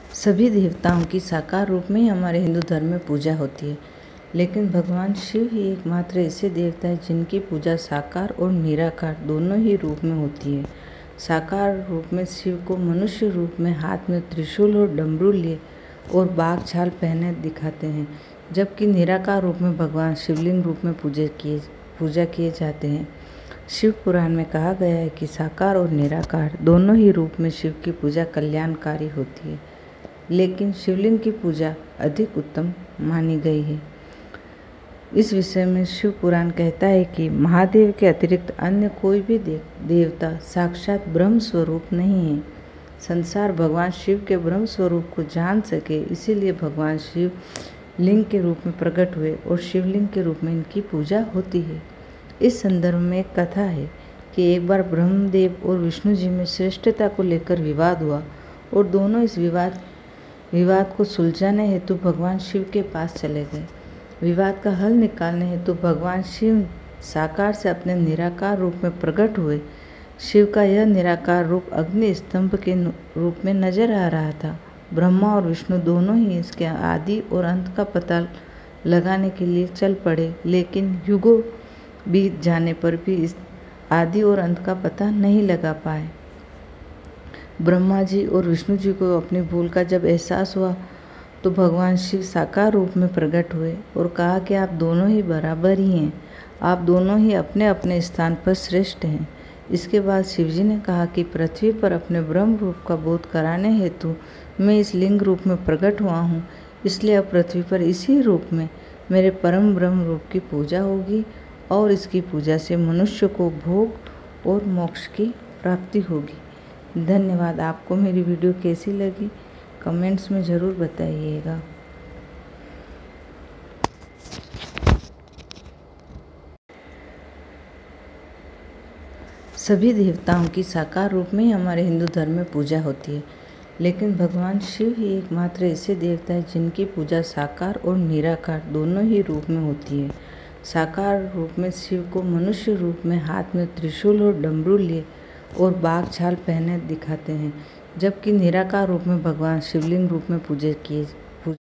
सभी देवताओं की साकार रूप में ही हमारे हिंदू धर्म में पूजा होती है, लेकिन भगवान शिव ही एकमात्र ऐसे देवता है जिनकी पूजा साकार और निराकार दोनों ही रूप में होती है। साकार रूप में शिव को मनुष्य रूप में हाथ में त्रिशूल और डमरू लिए और बाघ छाल पहने दिखाते हैं, जबकि निराकार रूप में भगवान शिवलिंग रूप में पूजा किए जाते हैं। शिव पुराण में कहा गया है कि साकार और निराकार दोनों ही रूप में शिव की पूजा कल्याणकारी होती है, लेकिन शिवलिंग की पूजा अधिक उत्तम मानी गई है। इस विषय में शिव पुराण कहता है कि महादेव के अतिरिक्त अन्य कोई भी देवता साक्षात ब्रह्म स्वरूप नहीं है। संसार भगवान शिव के ब्रह्म स्वरूप को जान सके, इसीलिए भगवान शिव लिंग के रूप में प्रकट हुए और शिवलिंग के रूप में इनकी पूजा होती है। इस संदर्भ में एक कथा है कि एक बार ब्रह्मदेव और विष्णु जी में श्रेष्ठता को लेकर विवाद हुआ और दोनों इस विवाद को सुलझाने हेतु भगवान शिव के पास चले गए। विवाद का हल निकालने हेतु भगवान शिव साकार से अपने निराकार रूप में प्रकट हुए। शिव का यह निराकार रूप अग्नि स्तंभ के रूप में नजर आ रहा था। ब्रह्मा और विष्णु दोनों ही इसके आदि और अंत का पता लगाने के लिए चल पड़े, लेकिन युगों बीत जाने पर भी इस आदि और अंत का पता नहीं लगा पाए। ब्रह्मा जी और विष्णु जी को अपनी भूल का जब एहसास हुआ तो भगवान शिव साकार रूप में प्रकट हुए और कहा कि आप दोनों ही बराबर ही हैं, आप दोनों ही अपने अपने स्थान पर श्रेष्ठ हैं। इसके बाद शिवजी ने कहा कि पृथ्वी पर अपने ब्रह्म रूप का बोध कराने हेतु मैं इस लिंग रूप में प्रकट हुआ हूँ, इसलिए अब पृथ्वी पर इसी रूप में मेरे परम ब्रह्म रूप की पूजा होगी और इसकी पूजा से मनुष्य को भोग और मोक्ष की प्राप्ति होगी। धन्यवाद। आपको मेरी वीडियो कैसी लगी कमेंट्स में ज़रूर बताइएगा। सभी देवताओं की साकार रूप में ही हमारे हिंदू धर्म में पूजा होती है, लेकिन भगवान शिव ही एकमात्र ऐसे देवता है जिनकी पूजा साकार और निराकार दोनों ही रूप में होती है। साकार रूप में शिव को मनुष्य रूप में हाथ में त्रिशूल और डमरू लिए और बाघ छाल पहने दिखाते हैं, जबकि निराकार रूप में भगवान शिवलिंग रूप में